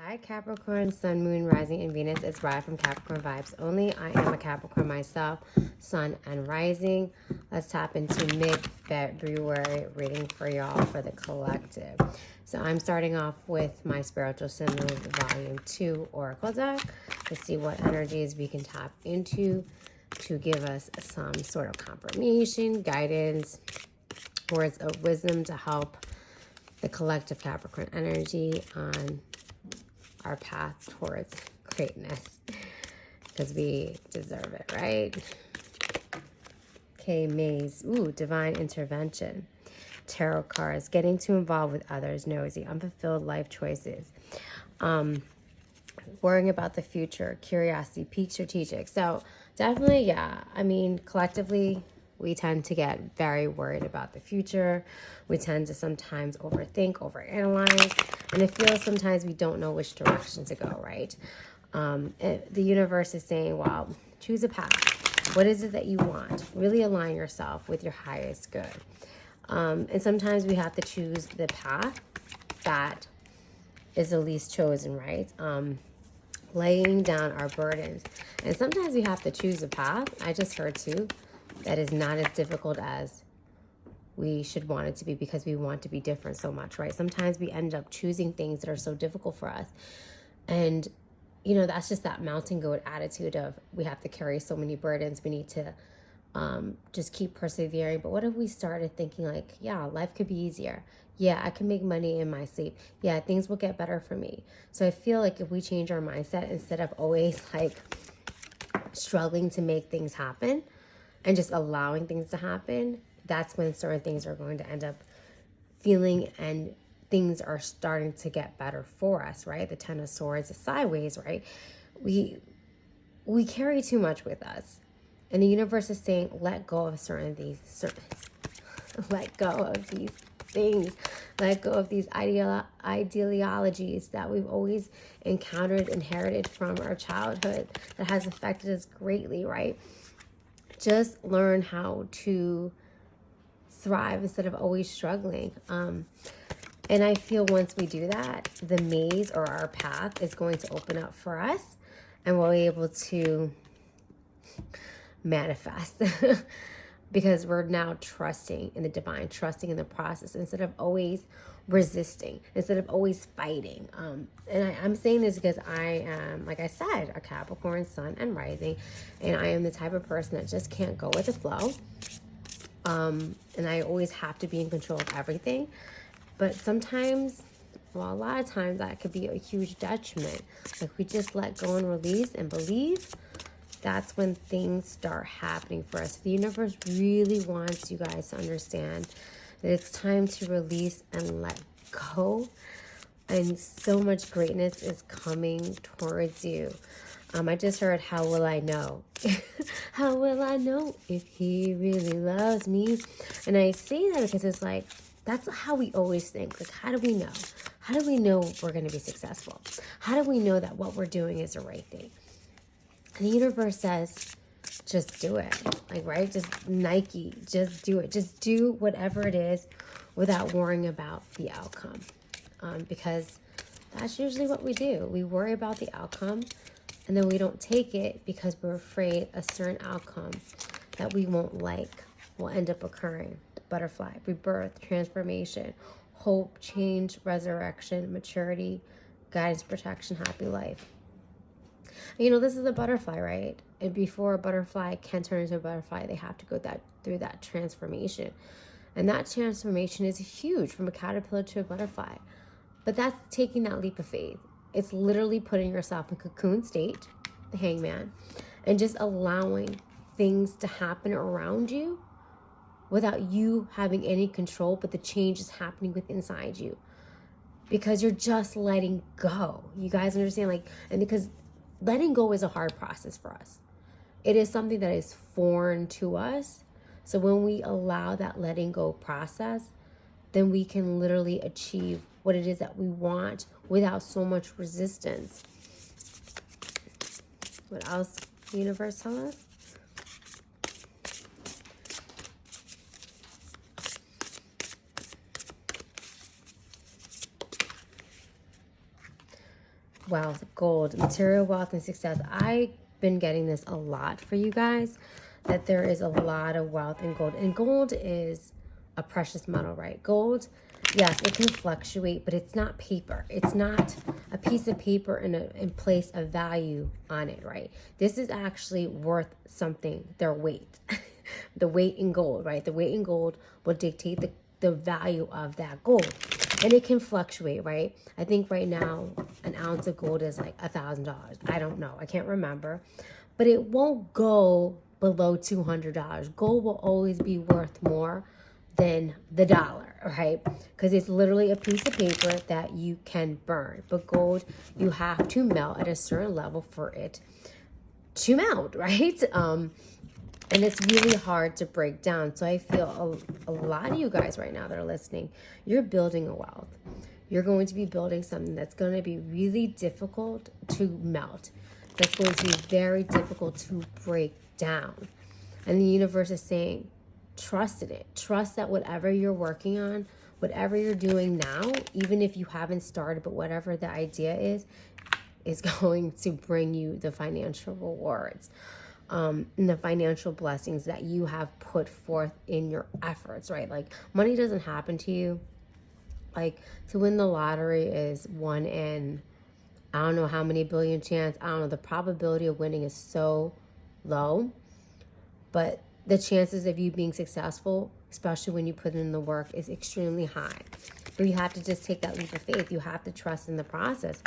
Hi Capricorn, Sun, Moon, Rising, and Venus. It's Raya from Capricorn Vibes Only. I am a Capricorn myself, Sun and Rising. Let's tap into mid-February reading for y'all for the collective. So I'm starting off with my Spiritual Symbols Volume 2 Oracle deck to see what energies we can tap into to give us some sort of confirmation, guidance, words of wisdom to help the collective Capricorn energy on our path towards greatness, because we deserve it, right? Okay, Maze. Ooh, divine intervention. Tarot cards. Getting too involved with others. Nosy. Unfulfilled life choices. Worrying about the future. Curiosity. Peak strategic. So definitely, yeah. I mean, collectively, we tend to get very worried about the future. We tend to sometimes overthink, overanalyze, and it feels sometimes we don't know which direction to go, right? The universe is saying, well, choose a path. What is it that you want? Really align yourself with your highest good. And sometimes we have to choose the path that is the least chosen, right? Laying down our burdens. And sometimes we have to choose a path. I just heard too, that is not as difficult as we should want it to be, because we want to be different so much, right? Sometimes we end up choosing things that are so difficult for us. And, you know, that's just that mountain goat attitude of we have to carry so many burdens. We need to just keep persevering. But what if we started thinking like, yeah, life could be easier. Yeah, I can make money in my sleep. Yeah, things will get better for me. So I feel like if we change our mindset, instead of always like struggling to make things happen, and just allowing things to happen, that's when certain things are going to end up feeling and things are starting to get better for us, right? The Ten of Swords is sideways, right? We carry too much with us. And the universe is saying, let go of let go of these things. Let go of these ideologies that we've always encountered, inherited from our childhood that has affected us greatly, right? Just learn how to thrive instead of always struggling. And I feel once we do that, the maze or our path is going to open up for us, and we'll be able to manifest because we're now trusting in the divine, trusting in the process instead of always resisting, instead of always fighting. And I'm saying this because I am, like I said, a Capricorn Sun and Rising, and I am the type of person that just can't go with the flow. And I always have to be in control of everything. But sometimes, well, a lot of times that could be a huge detriment. Like we just let go and release and believe, that's when things start happening for us. The universe really wants you guys to understand that it's time to release and let go. And so much greatness is coming towards you. I just heard, how will I know? How will I know if he really loves me? And I say that because it's like, that's how we always think. Like, how do we know? How do we know we're going to be successful? How do we know that what we're doing is the right thing? And the universe says, just do it. Like, right? Just Nike, just do it. Just do whatever it is without worrying about the outcome. Because that's usually what we do. We worry about the outcome, and then we don't take it because we're afraid a certain outcome that we won't like will end up occurring. Butterfly, rebirth, transformation, hope, change, resurrection, maturity, guidance, protection, happy life. You know, this is a butterfly, right? And before a butterfly can turn into a butterfly, they have to go through that transformation. And that transformation is huge, from a caterpillar to a butterfly. But that's taking that leap of faith. It's literally putting yourself in cocoon state, the hangman, and just allowing things to happen around you without you having any control, but the change is happening within inside you. Because you're just letting go. You guys understand? Like, and because letting go is a hard process for us. It is something that is foreign to us. So when we allow that letting go process, then we can literally achieve what it is that we want without so much resistance. What else the universe tell us? wealth, gold, material wealth, and success. I've been getting this a lot for you guys, that there is a lot of wealth in gold. And gold is a precious metal, right? Gold, yes, it can fluctuate, but it's not paper. It's not a piece of paper in place of value on it, right? This is actually worth something, their weight. The weight in gold, right? The weight in gold will dictate the value of that gold. And it can fluctuate, right? I think right now an ounce of gold is like $1,000. I don't know. I can't remember. But it won't go below $200. Gold will always be worth more than the dollar, right? Because it's literally a piece of paper that you can burn. But gold, you have to melt at a certain level for it to melt, right? And it's really hard to break down. So I feel a lot of you guys right now that are listening, you're building a wealth. You're going to be building something that's going to be really difficult to melt. That's going to be very difficult to break down. And the universe is saying, trust in it. Trust that whatever you're working on, whatever you're doing now, even if you haven't started, but whatever the idea is going to bring you the financial rewards. And the financial blessings that you have put forth in your efforts, right? Like, money doesn't happen to you. Like, to win the lottery is 1 in, I don't know how many billion chance. I don't know. The probability of winning is so low. But the chances of you being successful, especially when you put in the work, is extremely high. But you have to just take that leap of faith. You have to trust in the process.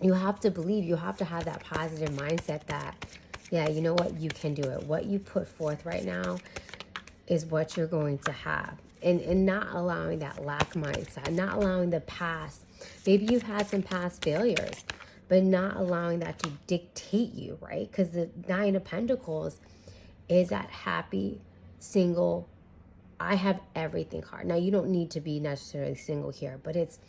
You have to believe. You have to have that positive mindset that, yeah, you know what? You can do it. What you put forth right now is what you're going to have. And not allowing that lack mindset, not allowing the past. Maybe you've had some past failures, but not allowing that to dictate you, right? Because the 9 of Pentacles is that happy, single, I have everything card. Now, you don't need to be necessarily single here, but it's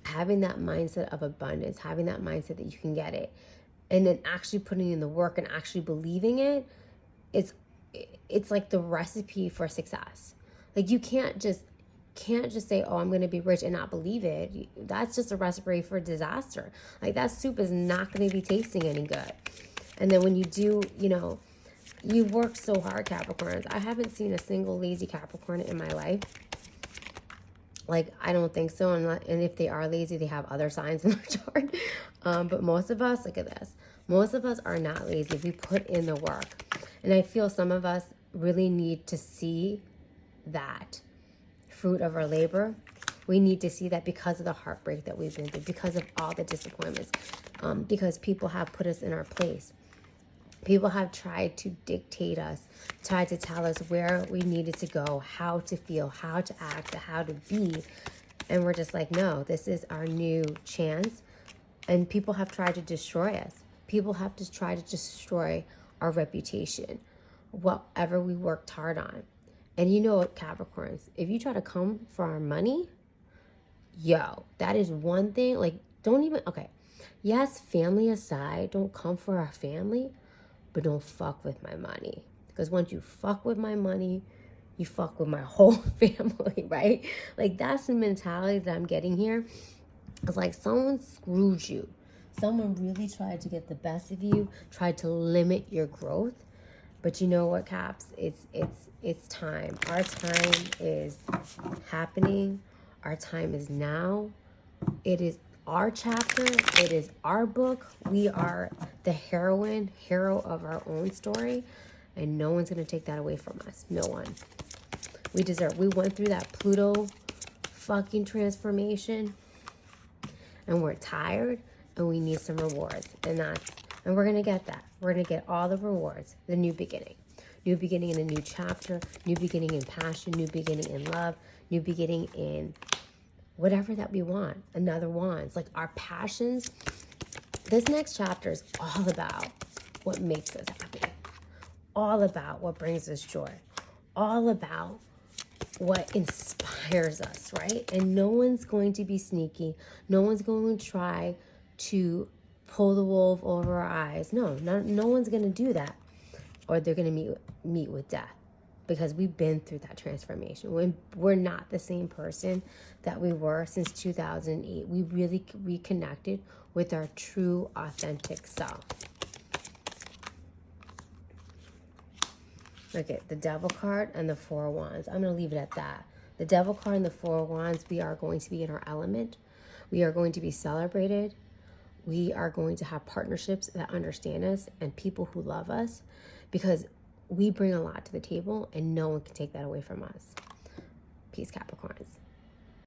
having that mindset of abundance, having that mindset that you can get it. And then actually putting in the work and actually believing it, it's like the recipe for success. Like, you can't just say, oh, I'm going to be rich and not believe it. That's just a recipe for disaster. Like, that soup is not going to be tasting any good. And then when you do, you work so hard, Capricorns. I haven't seen a single lazy Capricorn in my life. Like, I don't think so. And if they are lazy, they have other signs in their chart. But most of us, look at this. Most of us are not lazy. We put in the work. And I feel some of us really need to see that fruit of our labor. We need to see that because of the heartbreak that we've been through, because of all the disappointments, because people have put us in our place. People have tried to dictate us, tried to tell us where we needed to go, how to feel, how to act, how to be. And we're just like, no, this is our new chance. And people have tried to destroy us. People have to try to destroy our reputation, whatever we worked hard on. And you know what, Capricorns, if you try to come for our money, yo, that is one thing. Like, okay. Yes, family aside, don't come for our family, but don't fuck with my money. Because once you fuck with my money, you fuck with my whole family, right? Like, that's the mentality that I'm getting here. It's like someone screwed you. Someone really tried to get the best of you, tried to limit your growth. But you know what, Caps? It's time. Our time is happening. Our time is now. It is our chapter. It is our book. We are the hero of our own story. And no one's going to take that away from us. No one. We went through that Pluto fucking transformation. And we're tired. And we need some rewards. And we're going to get that. We're going to get all the rewards. The new beginning. New beginning in a new chapter. New beginning in passion. New beginning in love. New beginning in whatever that we want. Another wands. Like, our passions. This next chapter is all about what makes us happy. All about what brings us joy. All about what inspires us, right? And no one's going to be sneaky. No one's going to try to pull the wool over our eyes. No one's going to do that. Or they're going to meet with death. because we've been through that transformation. We're not the same person that we were since 2008. We really reconnected with our true, authentic self. Look at the Devil card and the Four of Wands. I'm going to leave it at that. The Devil card and the Four of Wands, we are going to be in our element. We are going to be celebrated. We are going to have partnerships that understand us and people who love us, because we bring a lot to the table and no one can take that away from us. Peace, Capricorns.